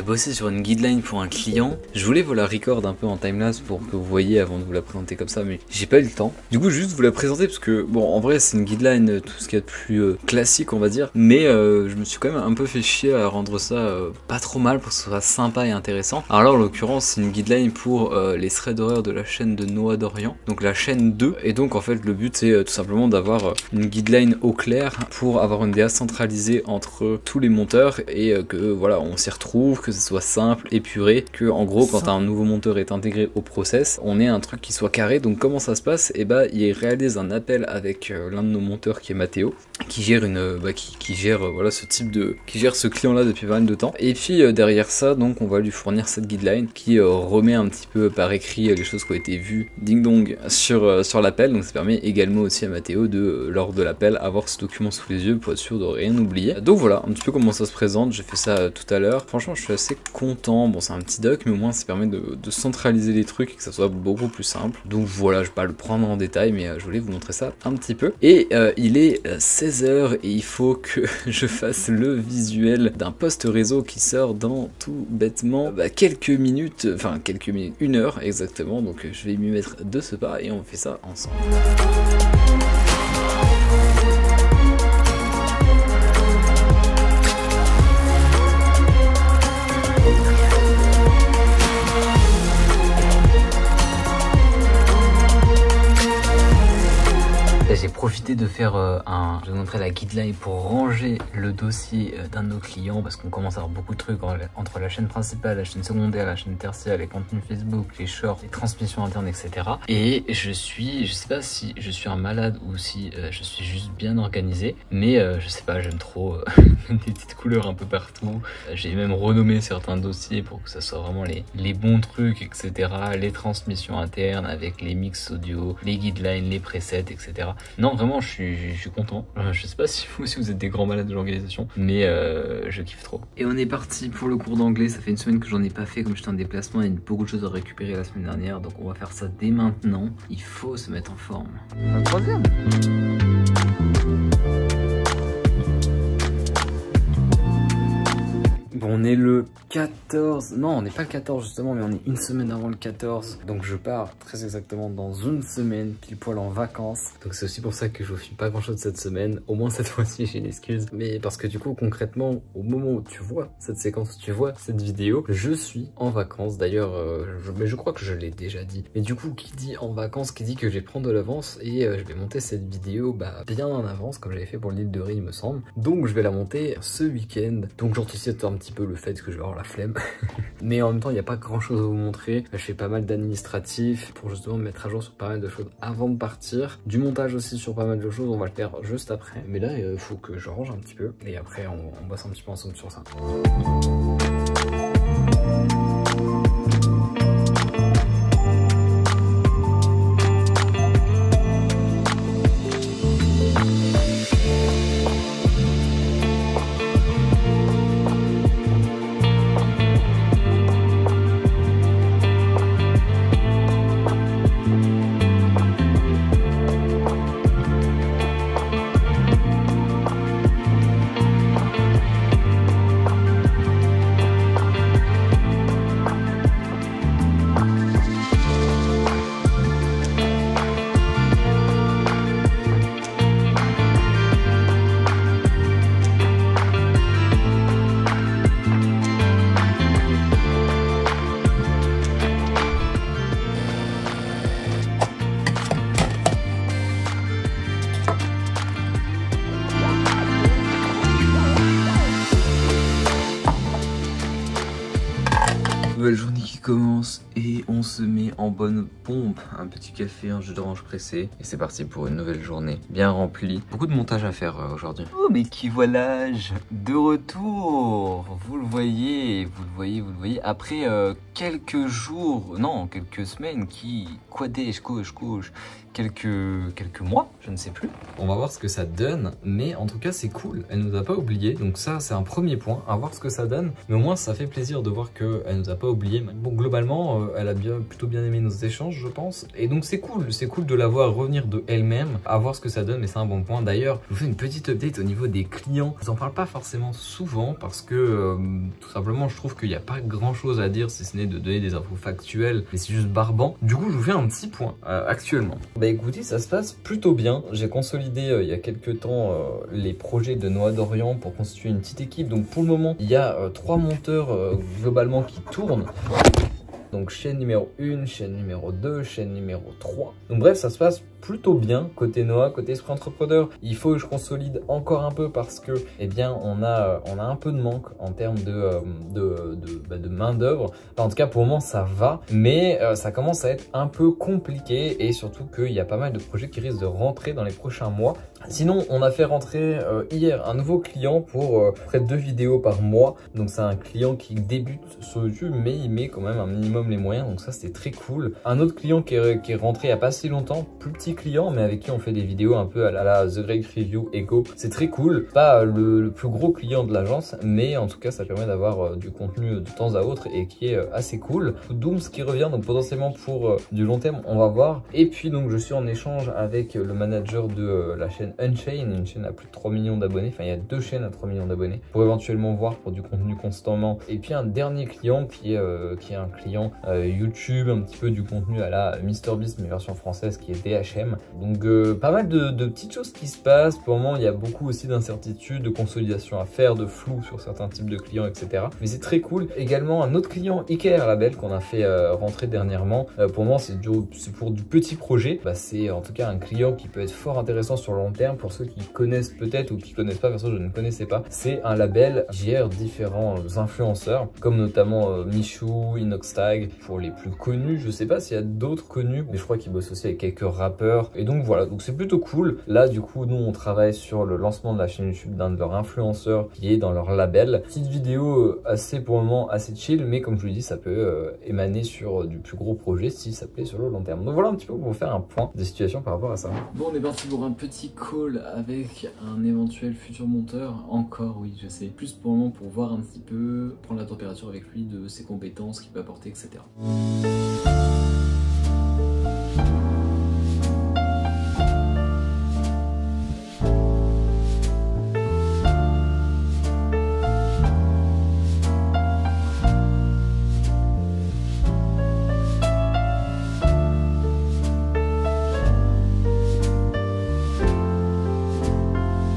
bossé sur une guideline pour un client. Je voulais vous la record un peu en timelapse pour que vous voyez avant de vous la présenter comme ça, mais j'ai pas eu le temps. Du coup, juste vous la présenter parce que, bon, en vrai, c'est une guideline, tout ce qu'il y a de plus classique, on va dire. Mais je me suis quand même un peu fait chier à rendre ça pas trop mal pour que ce soit sympa et intéressant. Alors là, en l'occurrence, c'est une guideline pour les threads horaires de la chaîne de Noah Dorian, donc la chaîne 2. Et donc, en fait, le but, c'est tout simplement d'avoir une guideline au clair pour avoir une DA centralisée entre tous les monteurs et que, voilà, on s'y retrouve, que ce soit simple, épuré, que, en gros, quand un nouveau monteur est intégré au process, on ait un truc qui soit carré. Donc, comment ça se passe? Et bah, il réalise un appel avec l'un de nos monteurs qui est Mathéo, qui gère qui gère voilà ce type de ce client là depuis pas mal de temps. Et puis derrière ça, donc on va lui fournir cette guideline qui remet un petit peu par écrit les choses qui ont été vues ding dong sur l'appel. Donc ça permet également aussi à Mathéo de lors de l'appel avoir ce document sous les yeux pour être sûr de rien oublier. Donc voilà un petit peu comment ça se présente. J'ai fait ça tout à l'heure. Franchement je suis assez content. Bon c'est un petit doc mais au moins ça permet de centraliser les trucs et que ça soit beaucoup plus simple. Donc voilà, je vais pas le prendre en détail mais je voulais vous montrer ça un petit peu. Et il est 16h et il faut que je fasse le visuel d'un post réseau qui sort dans tout bêtement quelques minutes, enfin quelques minutes, 1 heure exactement. Donc je vais m'y mettre de ce pas et on fait ça ensemble. J'ai profité de faire je vais vous montrer la guideline pour ranger le dossier d'un de nos clients parce qu'on commence à avoir beaucoup de trucs entre la chaîne principale, la chaîne secondaire, la chaîne tertiaire, les contenus Facebook, les shorts, les transmissions internes, etc. Et je sais pas si je suis un malade ou si je suis juste bien organisé, mais je sais pas, j'aime trop des petites couleurs un peu partout. J'ai même renommé certains dossiers pour que ça soit vraiment les bons trucs, etc. Les transmissions internes avec les mix audio, les guidelines, les presets, etc. Non, vraiment, je suis content. Je sais pas si vous aussi vous êtes des grands malades de l'organisation, mais je kiffe trop. Et on est parti pour le cours d'anglais. Ça fait une semaine que j'en ai pas fait, comme j'étais en déplacement. Il y a beaucoup de choses à récupérer la semaine dernière, donc on va faire ça dès maintenant. Il faut se mettre en forme. Un troisième. Bon, on est le 14, non on n'est pas le 14 justement, mais on est une semaine avant le 14. Donc je pars très exactement dans une semaine, pile poil en vacances. Donc c'est aussi pour ça que je vous filme pas grand chose cette semaine. Au moins cette fois-ci j'ai une excuse. Mais parce que du coup concrètement, au moment où tu vois cette séquence, où tu vois cette vidéo, je suis en vacances. D'ailleurs, mais je crois que je l'ai déjà dit. Mais du coup qui dit en vacances, qui dit que je vais prendre de l'avance. Et je vais monter cette vidéo bien en avance, comme j'avais fait pour l'île de Ré il me semble. Donc je vais la monter ce week-end. Donc j'anticipe un petit peu le fait que je vais avoir la flemme. Mais en même temps il n'y a pas grand chose à vous montrer. Je fais pas mal d'administratifs pour justement me mettre à jour sur pas mal de choses avant de partir. Du montage aussi sur pas mal de choses, on va le faire juste après. Mais là il faut que je range un petit peu et après on bosse un petit peu ensemble sur ça. Nouvelle journée qui commence et on se met en bonne pompe. Un petit café, un jus d'orange pressé et c'est parti pour une nouvelle journée bien remplie. Beaucoup de montage à faire aujourd'hui. Oh mais qui voilà-je de retour. Vous le voyez, vous le voyez, vous le voyez. Après quelques jours, non quelques semaines quelques mois, je ne sais plus. On va voir ce que ça donne, mais en tout cas c'est cool, elle nous a pas oublié, donc ça c'est un premier point, à voir ce que ça donne, mais au moins ça fait plaisir de voir qu'elle nous a pas oublié. Bon globalement globalement, elle a plutôt bien aimé nos échanges, je pense. Et donc c'est cool de la voir revenir de elle-même, à voir ce que ça donne, mais c'est un bon point. D'ailleurs, je vous fais une petite update au niveau des clients. Je vous en parle pas forcément souvent parce que tout simplement, je trouve qu'il n'y a pas grand-chose à dire si ce n'est de donner des infos factuelles, mais c'est juste barbant. Du coup, je vous fais un petit point actuellement. Bah écoutez, ça se passe plutôt bien. J'ai consolidé il y a quelques temps les projets de Noah Dorian pour constituer une petite équipe. Donc pour le moment, il y a 3 monteurs globalement qui tournent. Donc chaîne numéro 1, chaîne numéro 2, chaîne numéro 3. Donc bref, ça se passe plutôt bien côté Noah, côté esprit entrepreneur. Il faut que je consolide encore un peu parce que eh bien on a un peu de manque en termes de main d'œuvre. Enfin, en tout cas pour le moment ça va, mais ça commence à être un peu compliqué et surtout qu'il y a pas mal de projets qui risquent de rentrer dans les prochains mois. Sinon on a fait rentrer hier un nouveau client pour près de 2 vidéos par mois. Donc c'est un client qui débute sur YouTube mais il met quand même un minimum les moyens, donc ça c'était très cool. Un autre client qui est rentré il n'y a pas si longtemps, plus petit client mais avec qui on fait des vidéos un peu à la The Great Review Echo. C'est très cool, pas le plus gros client de l'agence, mais en tout cas ça permet d'avoir du contenu de temps à autre et qui est assez cool. Dooms qui revient, donc potentiellement pour du long terme, on va voir. Et puis donc je suis en échange avec le manager de la chaîne Unchained, une chaîne à plus de 3 millions d'abonnés, enfin il y a 2 chaînes à 3 millions d'abonnés, pour éventuellement voir pour du contenu constamment. Et puis un dernier client qui est un client YouTube, un petit peu du contenu à la MrBeast mais version française, qui est DHM. Donc pas mal de petites choses qui se passent. Pour le moment il y a beaucoup aussi d'incertitudes, de consolidation à faire, de flou sur certains types de clients, etc. Mais c'est très cool. Également un autre client, IKR Label, qu'on a fait rentrer dernièrement. Pour le moment c'est pour du petit projet. Bah, c'est en tout cas un client qui peut être fort intéressant sur le long terme pour ceux qui connaissent peut-être ou qui connaissent pas. Perso je ne connaissais pas. C'est un label qui gère différents influenceurs comme notamment Michou, Inoxtag pour les plus connus. Je sais pas s'il y a d'autres connus, mais je crois qu'ils bossent aussi avec quelques rappeurs. Et donc voilà, donc c'est plutôt cool. Là du coup nous on travaille sur le lancement de la chaîne YouTube d'un de leurs influenceurs qui est dans leur label. Petite vidéo assez pour le moment assez chill, mais comme je vous le dis ça peut émaner sur du plus gros projet si ça plaît sur le long terme. Donc voilà un petit peu pour vous faire un point de situation par rapport à ça. Bon, on est parti pour un petit call avec un éventuel futur monteur. Encore oui je sais, plus pour le moment pour voir un petit peu, prendre la température avec lui de ses compétences qu'il peut apporter, etc.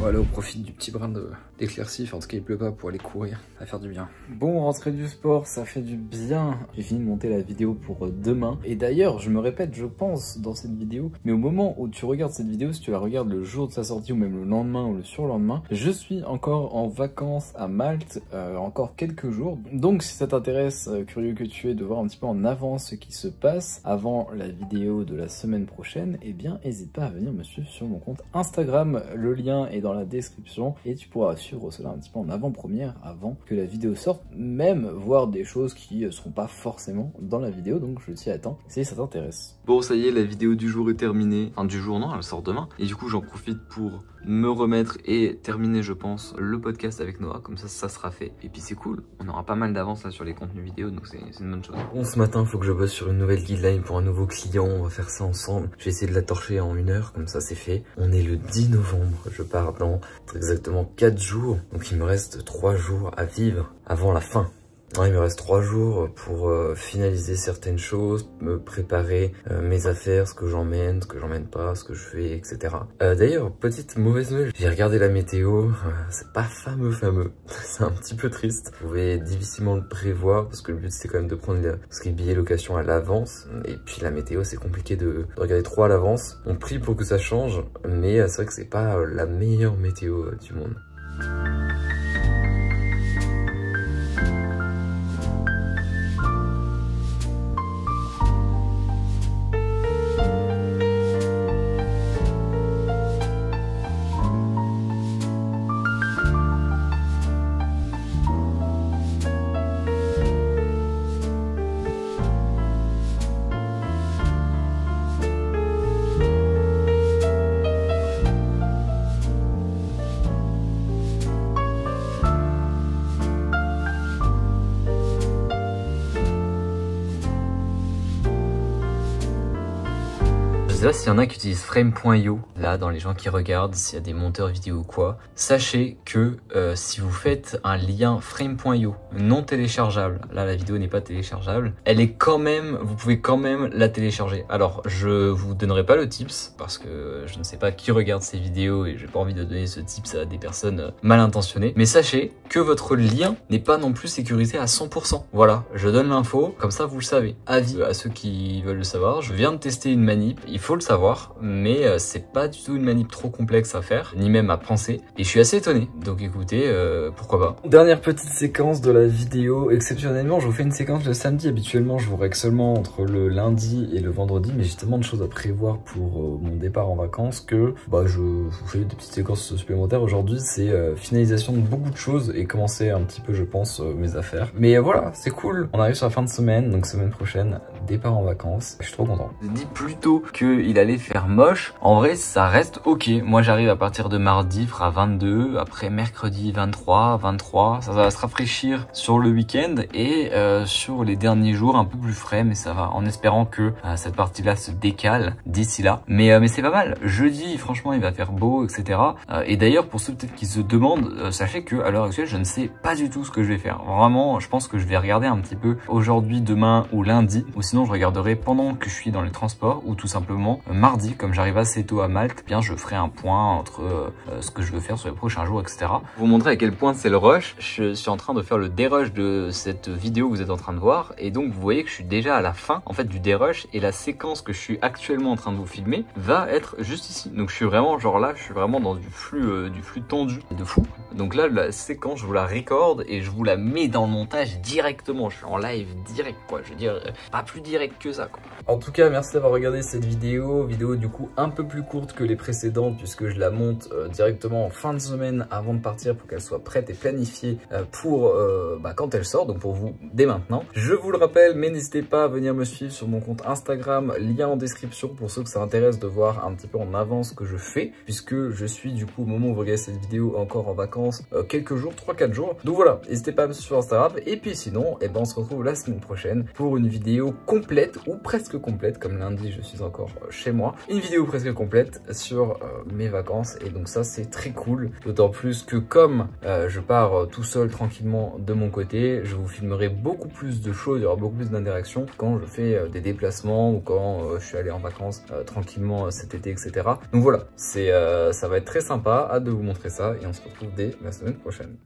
Voilà, on profite du petit brin d'éclaircie, en tout cas il pleut pas, pour aller courir, ça va faire du bien. Bon, rentrée du sport, ça fait du bien. J'ai fini de monter la vidéo pour demain. Et d'ailleurs, je me répète, je pense, dans cette vidéo, mais au moment où tu regardes cette vidéo, si tu la regardes le jour de sa sortie ou même le lendemain ou le surlendemain, je suis encore en vacances à Malte, encore quelques jours. Donc si ça t'intéresse, curieux que tu es de voir un petit peu en avance ce qui se passe avant la vidéo de la semaine prochaine, eh bien n'hésite pas à venir me suivre sur mon compte Instagram. Le lien est dans la description et tu pourras suivre cela un petit peu en avant-première avant que la vidéo sorte, même voir des choses qui seront pas forcément dans la vidéo, donc je t'y attends si ça t'intéresse. Bon, ça y est, la vidéo du jour est terminée, enfin du jour non, elle sort demain, et du coup j'en profite pour me remettre et terminer, je pense, le podcast avec Noah, comme ça sera fait. Et puis c'est cool, on aura pas mal d'avance là sur les contenus vidéo, donc c'est une bonne chose. Bon, ce matin, il faut que je bosse sur une nouvelle guideline pour un nouveau client, on va faire ça ensemble. Je vais essayer de la torcher en 1 heure, comme ça c'est fait. On est le 10 novembre, je pars dans exactement 4 jours, donc il me reste 3 jours à vivre avant la fin. Ouais, il me reste 3 jours pour finaliser certaines choses, me préparer mes affaires, ce que j'emmène pas, ce que je fais, etc. D'ailleurs, petite mauvaise nouvelle, j'ai regardé la météo, c'est pas fameux, c'est un petit peu triste. Vous pouvez difficilement le prévoir parce que le but c'est quand même de prendre les billets location à l'avance. Et puis la météo, c'est compliqué de regarder trop à l'avance. On prie pour que ça change, mais c'est vrai que c'est pas la meilleure météo du monde. sais pas s'il y en a qui utilisent frame.io, là dans les gens qui regardent, s'il y a des monteurs vidéo ou quoi, sachez que si vous faites un lien frame.io non téléchargeable, là la vidéo n'est pas téléchargeable, elle est quand même, vous pouvez quand même la télécharger. Alors je vous donnerai pas le tips parce que je ne sais pas qui regarde ces vidéos et j'ai pas envie de donner ce tips à des personnes mal intentionnées, mais sachez que votre lien n'est pas non plus sécurisé à 100%. Voilà, je donne l'info, comme ça vous le savez. Avis à ceux qui veulent le savoir, je viens de tester une manip, il faut le savoir, mais c'est pas du tout une manip trop complexe à faire, ni même à penser, et je suis assez étonné, donc écoutez, pourquoi pas. Dernière petite séquence de la vidéo, exceptionnellement je vous fais une séquence le samedi, habituellement je vous règle seulement entre le lundi et le vendredi, mais j'ai tellement de choses à prévoir pour mon départ en vacances que je vous fais des petites séquences supplémentaires. Aujourd'hui c'est finalisation de beaucoup de choses et commencer un petit peu je pense mes affaires. Mais voilà, c'est cool, on arrive sur la fin de semaine, donc semaine prochaine, départ en vacances, je suis trop content. Je dis plutôt qu'il allait faire moche, en vrai ça reste ok. Moi j'arrive à partir de mardi, il fera 22, après mercredi 23, ça va se rafraîchir sur le week-end et sur les derniers jours un peu plus frais, mais ça va, en espérant que cette partie-là se décale d'ici là. Mais c'est pas mal, jeudi franchement il va faire beau, etc. Et d'ailleurs pour ceux peut-être qui se demandent, sachez que à l'heure actuelle je ne sais pas du tout ce que je vais faire. Vraiment, je pense que je vais regarder un petit peu aujourd'hui, demain ou lundi, ou sinon je regarderai pendant que je suis dans les transports, ou tout simplement mardi, comme j'arrive assez tôt à Malte, bien je ferai un point entre ce que je veux faire sur les prochains jours, etc. Vous montrer à quel point c'est le rush. Je suis en train de faire le dérush de cette vidéo que vous êtes en train de voir, et donc vous voyez que je suis déjà à la fin en fait du dérush, et la séquence que je suis actuellement en train de vous filmer va être juste ici. Donc je suis vraiment genre là, je suis vraiment dans du flux tendu de fou. Donc là la séquence je vous la recorde et je vous la mets dans le montage directement. Je suis en live direct quoi, je veux dire pas plus direct que ça quoi. En tout cas merci d'avoir regardé cette vidéo du coup un peu plus courte que les précédentes puisque je la monte directement en fin de semaine avant de partir pour qu'elle soit prête et planifiée pour quand elle sort, donc pour vous dès maintenant. Je vous le rappelle, mais n'hésitez pas à venir me suivre sur mon compte Instagram, lien en description pour ceux que ça intéresse de voir un petit peu en avance ce que je fais, puisque je suis du coup au moment où vous regardez cette vidéo encore en vacances quelques jours, 3-4 jours. Donc voilà, n'hésitez pas à me suivre sur Instagram, et puis sinon, on se retrouve la semaine prochaine pour une vidéo complète, ou presque complète, comme lundi je suis encore chez moi, une vidéo presque complète sur mes vacances, et donc ça c'est très cool, d'autant plus que comme je pars tout seul tranquillement de mon côté, je vous filmerai beaucoup plus de choses, il y aura beaucoup plus d'interactions quand je fais des déplacements ou quand je suis allé en vacances tranquillement cet été, etc. Donc voilà, ça va être très sympa, hâte de vous montrer ça, et on se retrouve dès la semaine prochaine.